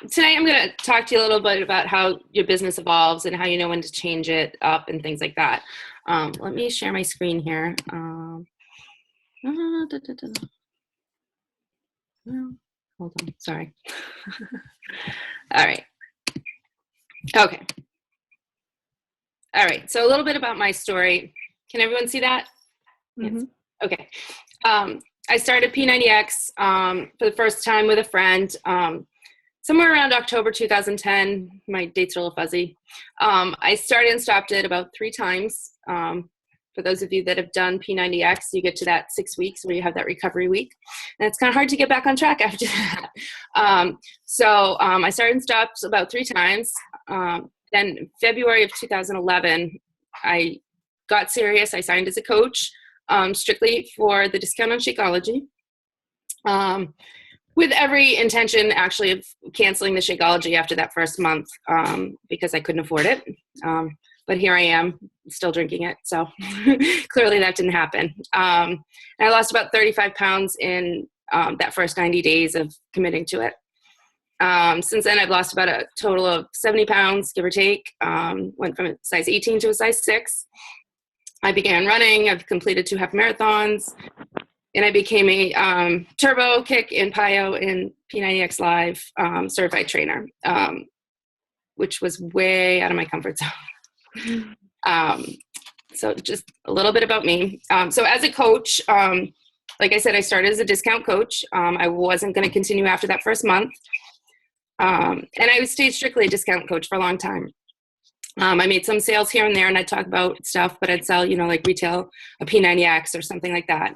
tonight I'm going to talk to you a little bit about how your business evolves and how you know when to change it up and things like that. Let me share my screen here. Da, da, da. Well, hold on, sorry. All right. Okay. All right, so a little bit about my story. Can everyone see that? Mm-hmm. Yes. Okay. I started P90X for the first time with a friend somewhere around October 2010. My dates are a little fuzzy. I started and stopped it about 3 times. For those of you that have done P90X, you get to that 6 weeks where you have that recovery week. And it's kind of hard to get back on track after that. I started and stopped about 3 times. Then February of 2011, I got serious. I signed as a coach, strictly for the discount on Shakeology, with every intention actually of canceling the Shakeology after that first month, because I couldn't afford it. But here I am still drinking it. So clearly that didn't happen. I lost about 35 pounds in that first 90 days of committing to it. Since then, I've lost about a total of 70 pounds, give or take. Went from a size 18 to a size 6. I began running. I've completed 2 half marathons. And I became a Turbo, Kick, and Pio and P90X Live certified trainer, which was way out of my comfort zone. So just a little bit about me. So as a coach, like I said, I started as a discount coach. I wasn't going to continue after that first month. And I stayed strictly a discount coach for a long time. I made some sales here and there, and I'd talk about stuff, but I'd sell, like retail, a P90X or something like that.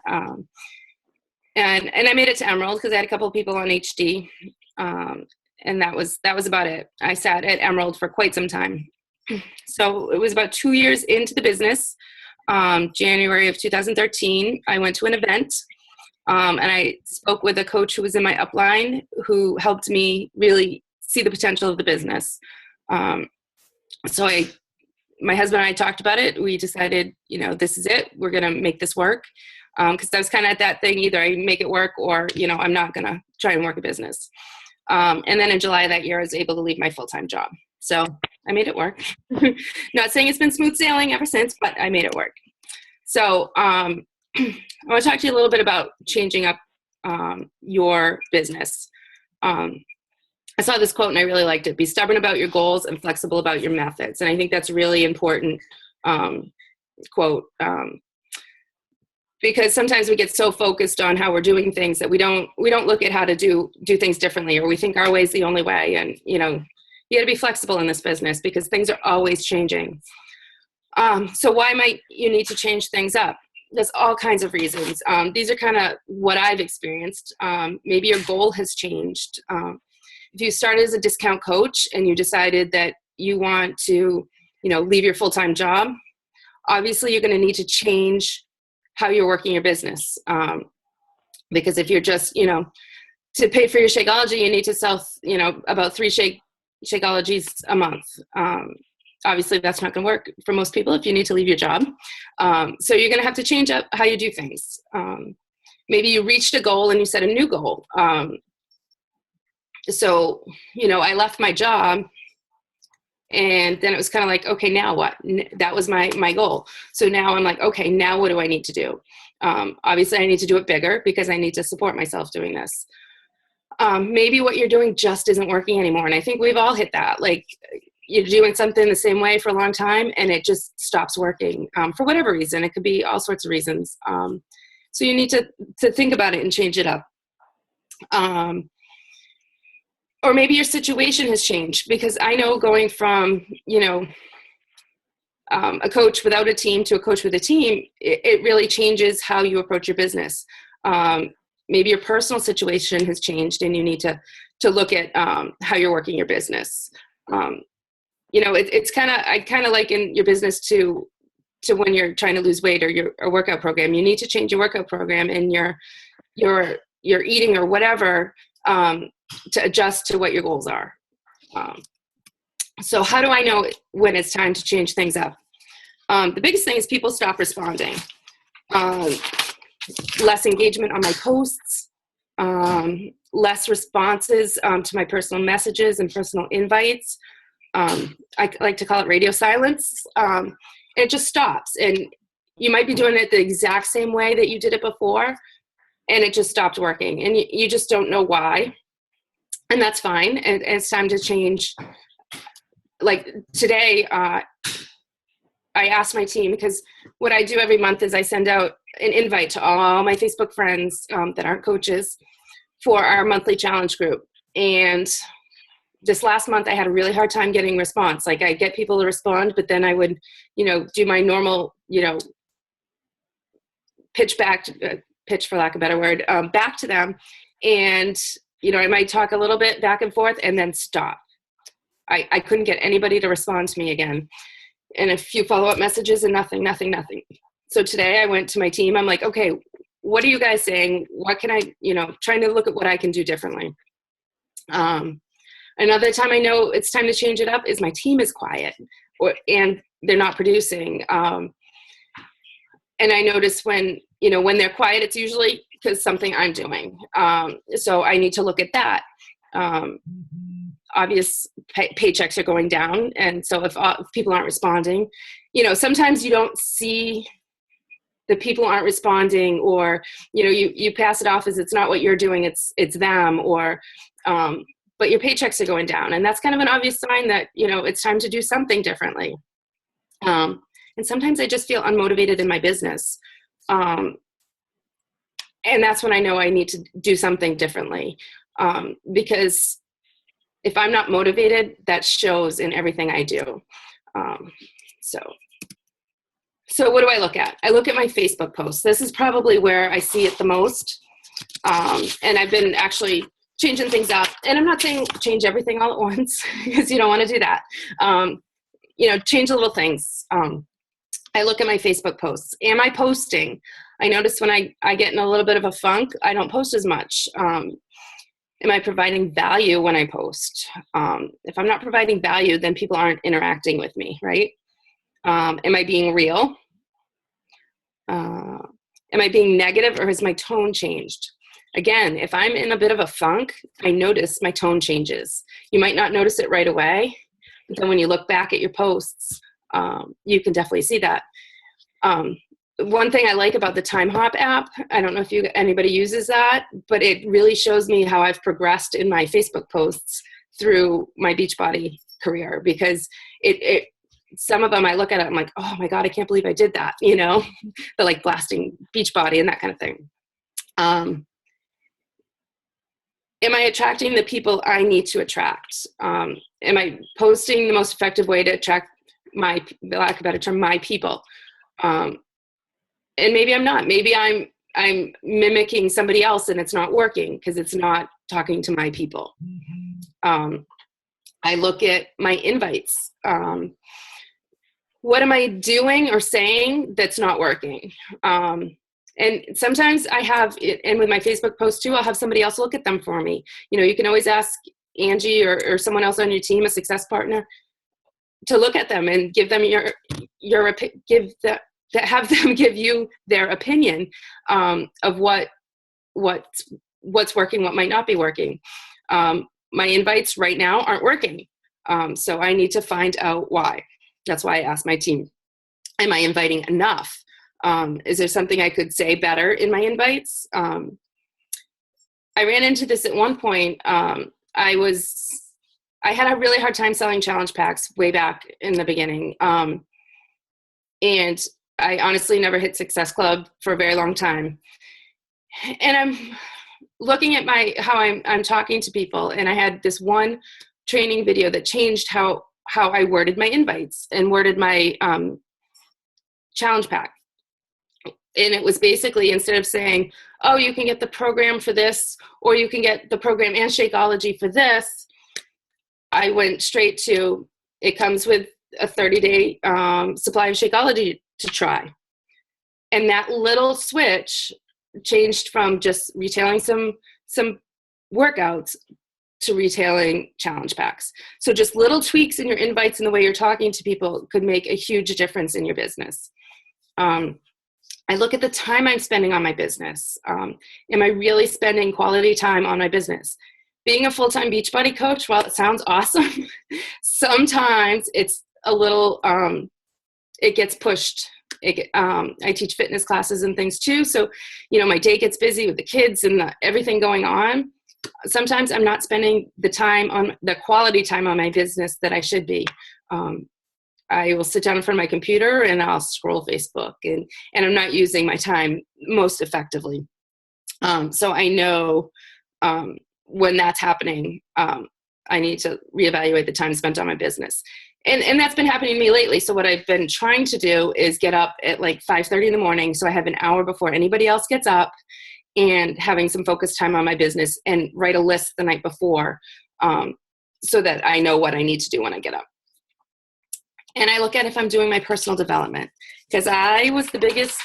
And I made it to Emerald because I had a couple of people on HD. And that was about it. I sat at Emerald for quite some time. So it was about 2 years into the business. January of 2013, I went to an event. And I spoke with a coach who was in my upline who helped me really see the potential of the business. So my husband and I talked about it. We decided, this is it. We're going to make this work. Because I was kind of at that thing, either I make it work or, I'm not going to try and work a business. And then in July of that year, I was able to leave my full-time job. So I made it work. Not saying it's been smooth sailing ever since, but I made it work. So I want to talk to you a little bit about changing up your business. I saw this quote and I really liked it. Be stubborn about your goals and flexible about your methods. And I think that's a really important quote, because sometimes we get so focused on how we're doing things that we don't look at how to do things differently, or we think our way is the only way. And, you got to be flexible in this business because things are always changing. So why might you need to change things up? There's all kinds of reasons. These are kind of what I've experienced. Maybe your goal has changed. If you started as a discount coach and you decided that you want to, leave your full-time job, obviously you're going to need to change how you're working your business. Because if you're just, to pay for your Shakeology, you need to sell, about 3 Shakeologies a month. Obviously that's not going to work for most people if you need to leave your job. So you're going to have to change up how you do things. Maybe you reached a goal and you set a new goal. So, I left my job and then it was kind of like, okay, now what? That was my goal. So now I'm like, okay, now what do I need to do? Obviously I need to do it bigger because I need to support myself doing this. Maybe what you're doing just isn't working anymore. And I think we've all hit that. Like you're doing something the same way for a long time and it just stops working for whatever reason. It could be all sorts of reasons. So you need to think about it and change it up. Or maybe your situation has changed, because I know going from, a coach without a team to a coach with a team, it really changes how you approach your business. Maybe your personal situation has changed and you need to look at how you're working your business. It's I kind of liken your business to when you're trying to lose weight or your workout program. You need to change your workout program and your eating or whatever to adjust to what your goals are. So how do I know when it's time to change things up? The biggest thing is people stop responding. Less engagement on my posts, less responses to my personal messages and personal invites. I like to call it radio silence. And it just stops. And you might be doing it the exact same way that you did it before, and it just stopped working. And you just don't know why. And that's fine. And it's time to change. Like today, I asked my team, because what I do every month is I send out an invite to all my Facebook friends that aren't coaches for our monthly challenge group. And this last month I had a really hard time getting response. Like I get people to respond, but then I would, do my normal, pitch for lack of a better word, back to them. And, I might talk a little bit back and forth and then stop. I couldn't get anybody to respond to me again. And a few follow-up messages and nothing. So today I went to my team. I'm like, okay, what are you guys saying? What can I, trying to look at what I can do differently. Another time I know it's time to change it up is my team is quiet and they're not producing. And I notice when they're quiet, it's usually because something I'm doing. So I need to look at that. Obvious paychecks are going down. And so if people aren't responding, sometimes you don't see the people aren't responding, or, you pass it off as it's not what you're doing, it's them, or, but your paychecks are going down. And that's kind of an obvious sign that, it's time to do something differently. And sometimes I just feel unmotivated in my business. And that's when I know I need to do something differently. Because if I'm not motivated, that shows in everything I do. So what do I look at? I look at my Facebook posts. This is probably where I see it the most. And I've been actually changing things up. And I'm not saying change everything all at once, because you don't want to do that. Change little things. I look at my Facebook posts. Am I posting? I notice when I get in a little bit of a funk, I don't post as much. Am I providing value when I post? If I'm not providing value, then people aren't interacting with me, right? Am I being real? Am I being negative, or has my tone changed? Again, if I'm in a bit of a funk, I notice my tone changes. You might not notice it right away, but then when you look back at your posts, you can definitely see that. One thing I like about the Time Hop app, I don't know if anybody uses that, but it really shows me how I've progressed in my Facebook posts through my Beachbody career, because some of them I look at it, I'm like, oh my God, I can't believe I did that. They're like blasting Beachbody and that kind of thing. Am I attracting the people I need to attract? Am I posting the most effective way to attract my, for lack of a better term, my people? And maybe I'm not. Maybe I'm mimicking somebody else and it's not working because it's not talking to my people. I look at my invites. What am I doing or saying that's not working? And sometimes I have, and with my Facebook posts too, I'll have somebody else look at them for me. You can always ask Angie or someone else on your team, a success partner, to look at them and give them have them give you their opinion of what's working, what might not be working. My invites right now aren't working. So I need to find out why. That's why I asked my team, am I inviting enough? Is there something I could say better in my invites? I ran into this at one point. I had a really hard time selling challenge packs way back in the beginning. And I honestly never hit Success Club for a very long time. And I'm looking at how I'm talking to people, and I had this one training video that changed how I worded my invites and worded my challenge pack. And it was basically, instead of saying, oh, you can get the program for this, or you can get the program and Shakeology for this, I went straight to, it comes with a 30-day supply of Shakeology to try. And that little switch changed from just retailing some workouts to retailing challenge packs. So just little tweaks in your invites and the way you're talking to people could make a huge difference in your business. I look at the time I'm spending on my business. Am I really spending quality time on my business? Being a full-time Beachbody coach, while it sounds awesome, sometimes it's a little, it gets pushed. I teach fitness classes and things too. So, my day gets busy with the kids and everything going on. Sometimes I'm not spending the quality time on my business that I should be. I will sit down in front of my computer and I'll scroll Facebook, and I'm not using my time most effectively. So I know when that's happening, I need to reevaluate the time spent on my business. And that's been happening to me lately. So what I've been trying to do is get up at like 5:30 in the morning, so I have an hour before anybody else gets up, and having some focused time on my business, and write a list the night before, so that I know what I need to do when I get up. And I look at if I'm doing my personal development, because I was the biggest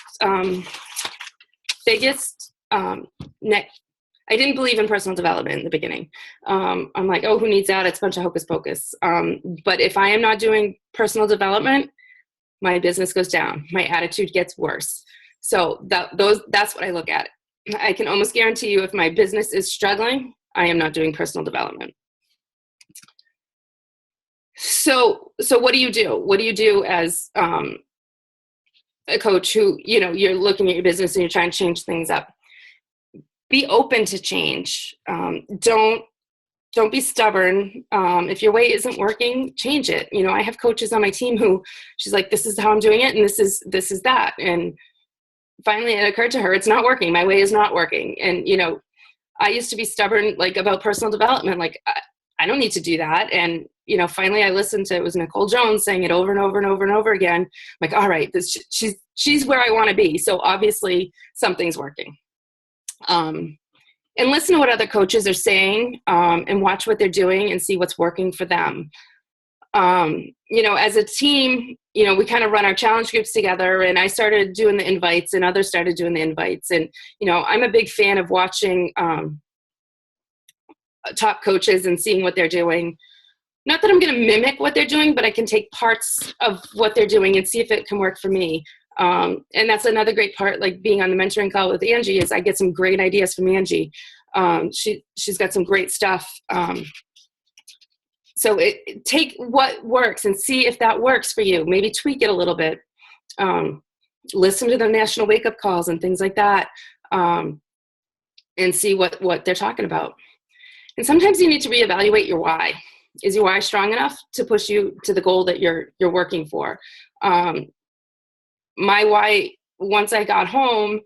I didn't believe in personal development in the beginning. I'm like, oh, who needs that? It's a bunch of hocus pocus. But if I am not doing personal development, my business goes down. My attitude gets worse. So that's what I look at. I can almost guarantee you, if my business is struggling, I am not doing personal development. So what do you do? What do you do as a coach who, you're looking at your business and you're trying to change things up? Be open to change. Don't be stubborn. If your way isn't working, change it. I have coaches on my team who, she's like, this is how I'm doing it, and this is that. And finally it occurred to her, it's not working. My way is not working. And, I used to be stubborn, like, about personal development. Like, I don't need to do that. And, finally I listened to, it was Nicole Jones saying it over and over and over and over again. I'm like, all right, she's where I want to be. So obviously something's working. And listen to what other coaches are saying, and watch what they're doing and see what's working for them. As a team, we kind of run our challenge groups together, and I started doing the invites and others started doing the invites. And, I'm a big fan of watching top coaches and seeing what they're doing. Not that I'm going to mimic what they're doing, but I can take parts of what they're doing and see if it can work for me. And that's another great part, like being on the mentoring call with Angie, is I get some great ideas from Angie. She's got some great stuff. So take what works and see if that works for you. Maybe tweak it a little bit. Listen to the national wake-up calls and things like that, and see what they're talking about. And sometimes you need to reevaluate your why. Is your why strong enough to push you to the goal that you're working for? My why, once I got home,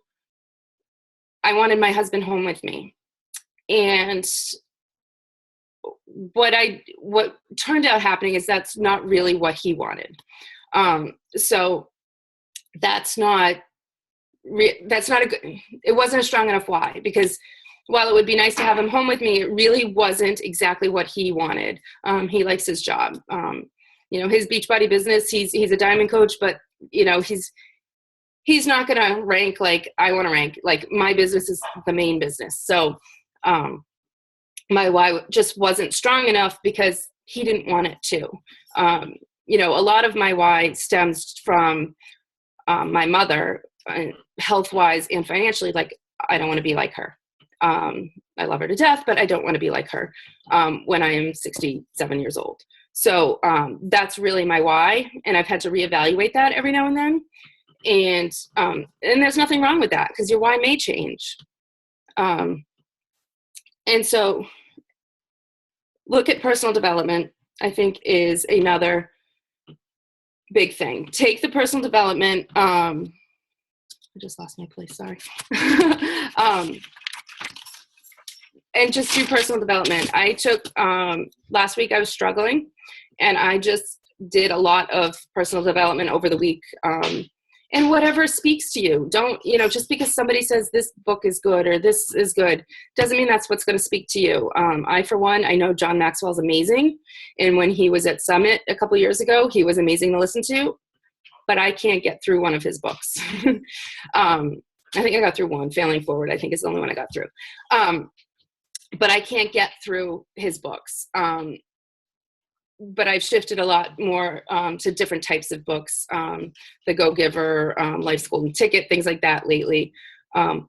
I wanted my husband home with me. And what turned out happening is that's not really what he wanted. So that's not it wasn't a strong enough why, because while it would be nice to have him home with me, it really wasn't exactly what he wanted. He likes his job. His Beachbody business, he's a diamond coach, but he's not going to rank like I want to rank. Like, my business is the main business. So my why just wasn't strong enough because he didn't want it to. A lot of my why stems from my mother, health-wise and financially. Like, I don't want to be like her. I love her to death, but I don't want to be like her when I am 67 years old. So that's really my why, and I've had to reevaluate that every now and then. And there's nothing wrong with that, because your why may change. And so look at personal development, I think, is another big thing. Take the personal development. I just lost my place, sorry. And just do personal development. I took, last week I was struggling, and I just did a lot of personal development over the week. And whatever speaks to you. Don't, just because somebody says this book is good or this is good, doesn't mean that's what's going to speak to you. I, for one, I know John Maxwell's amazing. And when he was at Summit a couple years ago, he was amazing to listen to, but I can't get through one of his books. I think I got through one. Failing Forward, I think, is the only one I got through. But I can't get through his books. but I've shifted a lot more to different types of books, The Go-Giver, Life's Golden Ticket, things like that lately,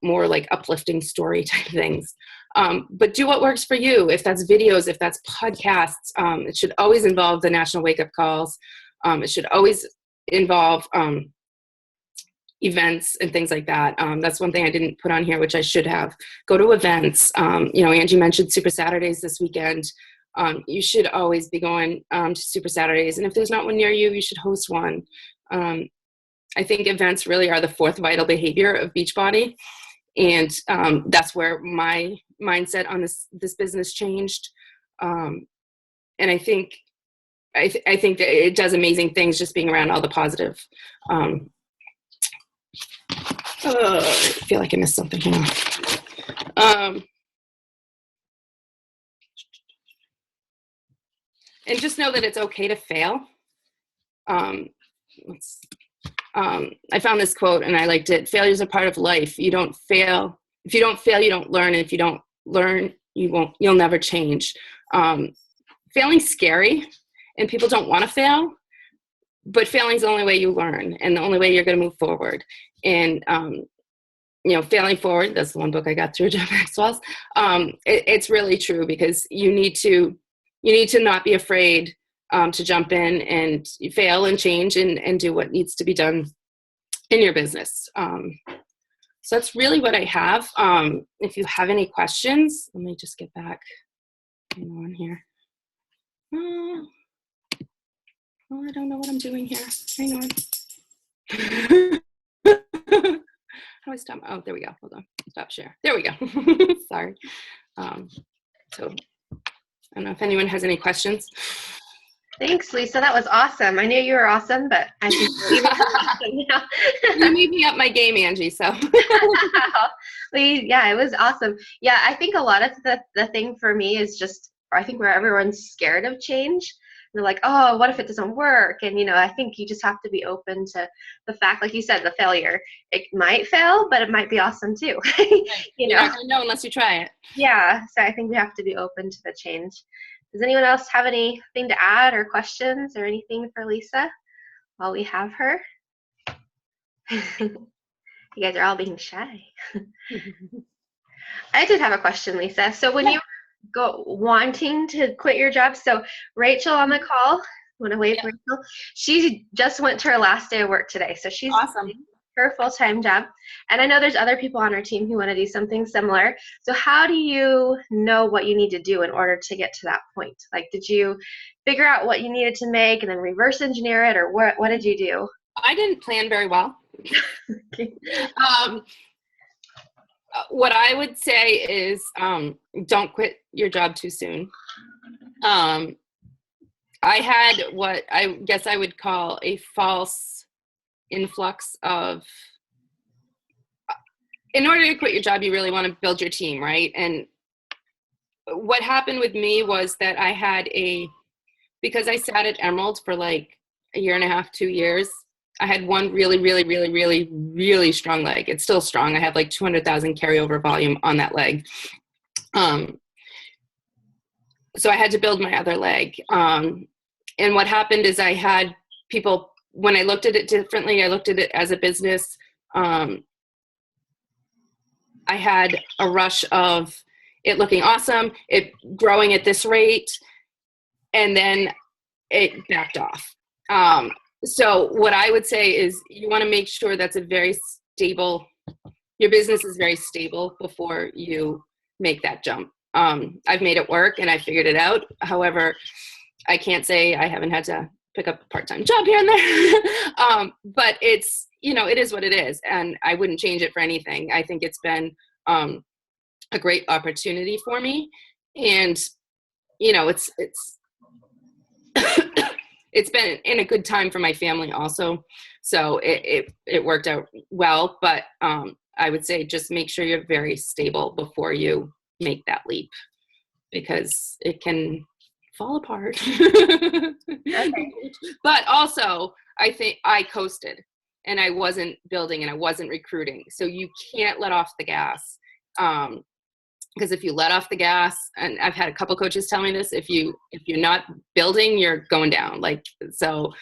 more like uplifting story type things. But do what works for you. If that's videos, if that's podcasts, it should always involve the National Wake Up Calls. It should always involve events and things like that. That's one thing I didn't put on here, which I should have. Go to events. Angie mentioned Super Saturdays this weekend. You should always be going to Super Saturdays. And if there's not one near you, you should host one. I think events really are the fourth vital behavior of Beachbody. And that's where my mindset on this business changed. And I think that it does amazing things just being around all the positive. I feel like I missed something here. And just know that it's okay to fail. I found this quote and I liked it. Failure is a part of life. You don't fail. If you don't fail, you don't learn. And if you don't learn, you'll never change. Failing's scary and people don't want to fail, but failing's the only way you learn and the only way you're going to move forward. And, Failing Forward, that's the one book I got through John Maxwell's. It's really true because you need to not be afraid to jump in and fail and change and do what needs to be done in your business. So that's really what I have. If you have any questions, let me just get back on here. I don't know what I'm doing here. Hang on. How do I stop? Oh, there we go. Hold on. Stop share. There we go. Sorry. So I don't know if anyone has any questions. Thanks, Lisa. That was awesome. I knew you were awesome, but I think you're even awesome now. You made me up my game, Angie, so. Yeah, it was awesome. Yeah, I think a lot of the thing for me is just, I think where everyone's scared of change. They're like, oh, what if it doesn't work? And, I think you just have to be open to the fact, like you said, the failure. It might fail, but it might be awesome too. You never know unless you try it. Yeah, so I think we have to be open to the change. Does anyone else have anything to add or questions or anything for Lisa while we have her? You guys are all being shy. I did have a question, Lisa. So when you go wanting to quit your job, so Rachel on the call, want to wave Rachel? She just went to her last day of work today. So she's awesome. Her full-time job. And I know there's other people on our team who want to do something similar. So how do you know what you need to do in order to get to that point? Like, did you figure out what you needed to make and then reverse engineer it, or what did you do? I didn't plan very well. Okay. What I would say is don't quit your job too soon. I had what I guess I would call a false influx of, in order to quit your job, you really want to build your team, right? And what happened with me was that I had because I sat at Emerald for like a year and a half, 2 years, I had one really, really, really, really, really strong leg. It's still strong. I have like 200,000 carryover volume on that leg. So I had to build my other leg. And what happened is I had people, when I looked at it differently, I looked at it as a business. I had a rush of it looking awesome, it growing at this rate, and then it backed off. So what I would say is you want to make sure that's a very stable, your business is very stable before you make that jump. I've made it work and I figured it out. However, I can't say I haven't had to pick up a part-time job here and there. But it's, it is what it is. And I wouldn't change it for anything. I think it's been a great opportunity for me. And, it's it's been in a good time for my family also. So it worked out well, but I would say just make sure you're very stable before you make that leap, because it can fall apart. Okay. But also, I think I coasted and I wasn't building and I wasn't recruiting. So you can't let off the gas. Because if you let off the gas, and I've had a couple coaches tell me this, if you're not building, you're going down. Like, so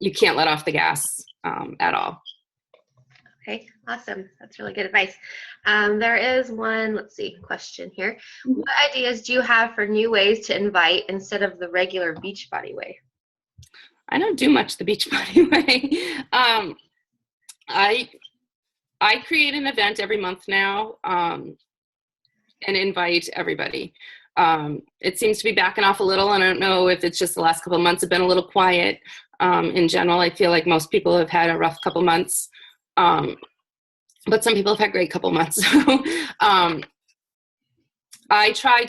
you can't let off the gas at all. Okay, awesome. That's really good advice. There is one, let's see, question here. What ideas do you have for new ways to invite instead of the regular Beachbody way? I don't do much the Beachbody way. I create an event every month now and invite everybody. It seems to be backing off a little, and I don't know if it's just the last couple of months have been a little quiet. In general, I feel like most people have had a rough couple months. But some people have had great couple months. What I try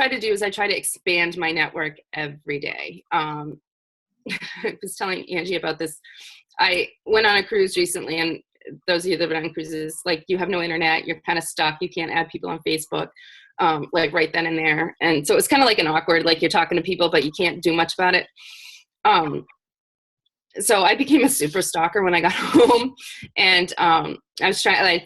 to do is I try to expand my network every day. I was telling Angie about this. I went on a cruise recently, and those of you that have been on cruises, like, you have no internet, you're kind of stuck. You can't add people on Facebook, like right then and there. And so it's kind of like an awkward, like, you're talking to people, but you can't do much about it. So I became a super stalker when I got home, and I was trying.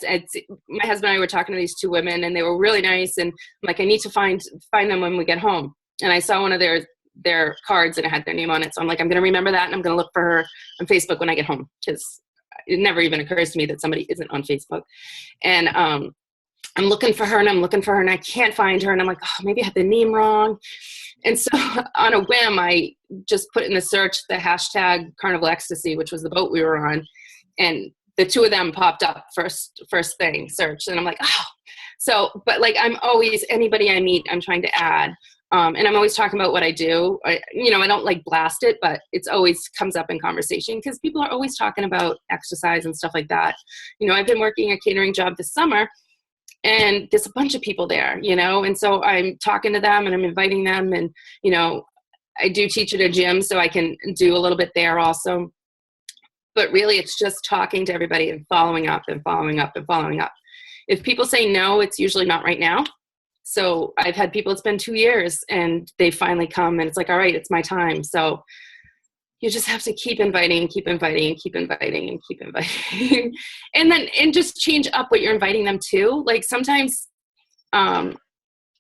My husband and I were talking to these two women, and they were really nice. And I'm like, I need to find them when we get home. And I saw one of their cards, and it had their name on it. So I'm like, I'm going to remember that, and I'm going to look for her on Facebook when I get home, because it never even occurs to me that somebody isn't on Facebook. And I'm looking for her, and I can't find her. And I'm like, oh, maybe I had the name wrong. And so on a whim, I just put in the search the hashtag Carnival Ecstasy, which was the boat we were on. And the two of them popped up first thing, search. And I'm like, oh. So, but like, I'm always, anybody I meet, I'm trying to add. And I'm always talking about what I do. I don't like blast it, but it's always comes up in conversation because people are always talking about exercise and stuff like that. I've been working a catering job this summer, and there's a bunch of people there, and so I'm talking to them and I'm inviting them, and, I do teach at a gym, so I can do a little bit there also. But really, it's just talking to everybody and following up and following up and following up. If people say no, it's usually not right now. So I've had people, it's been 2 years, and they finally come, and it's like, all right, it's my time. So you just have to keep inviting, keep inviting, and keep inviting, and keep inviting. and just change up what you're inviting them to. Like, sometimes I'm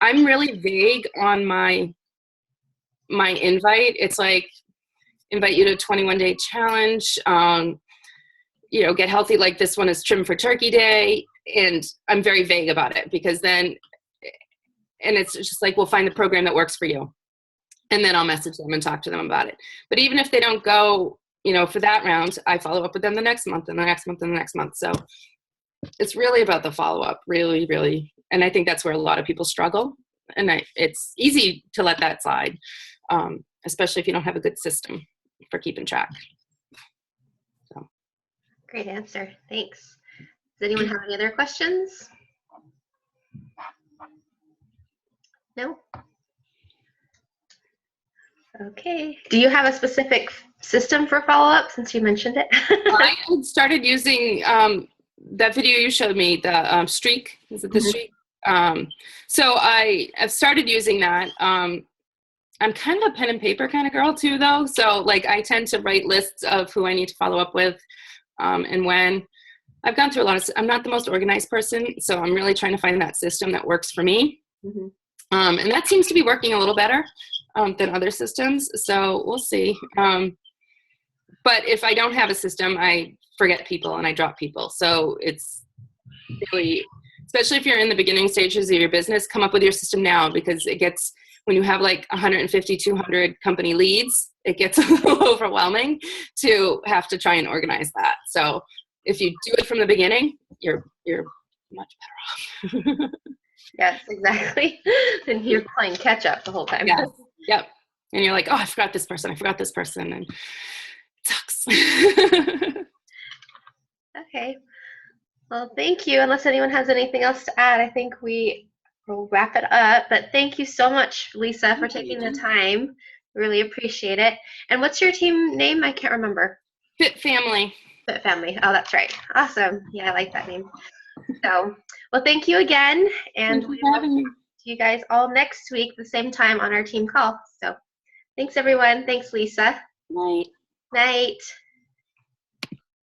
really vague on my invite. It's like, invite you to a 21-day challenge, get healthy. Like, this one is Trim for Turkey Day. And I'm very vague about it, because then, and it's just like, we'll find the program that works for you. And then I'll message them and talk to them about it. But even if they don't go, for that round, I follow up with them the next month and the next month and the next month. So it's really about the follow-up, really, really. And I think that's where a lot of people struggle. And it's easy to let that slide, especially if you don't have a good system for keeping track. So. Great answer. Thanks. Does anyone have any other questions? No? Okay. Do you have a specific system for follow-up, since you mentioned it? I started using that video you showed me, the streak. Is it the streak? So I've started using that. I'm kind of a pen and paper kind of girl too, though. So like, I tend to write lists of who I need to follow up with, and when. I've gone through a lot of, I'm not the most organized person, so I'm really trying to find that system that works for me. And that seems to be working a little better than other systems. So we'll see. But if I don't have a system, I forget people and I drop people. So it's really, especially if you're in the beginning stages of your business, come up with your system now, because it gets, when you have like 150, 200 company leads, it gets a little overwhelming to have to try and organize that. So if you do it from the beginning, you're much better off. Yes, exactly. And you're playing catch up the whole time. Yeah. Yep. And you're like, oh, I forgot this person, and it sucks. Okay. Well, thank you. Unless anyone has anything else to add, I think we will wrap it up. But thank you so much, Lisa, for taking the time. Really appreciate it. And what's your team name? I can't remember. Fit Family. Fit Family. Oh, that's right. Awesome. Yeah, I like that name. So, well, thank you again. And we will see you guys all next week, the same time on our team call. So, thanks, everyone. Thanks, Lisa. Night. Night.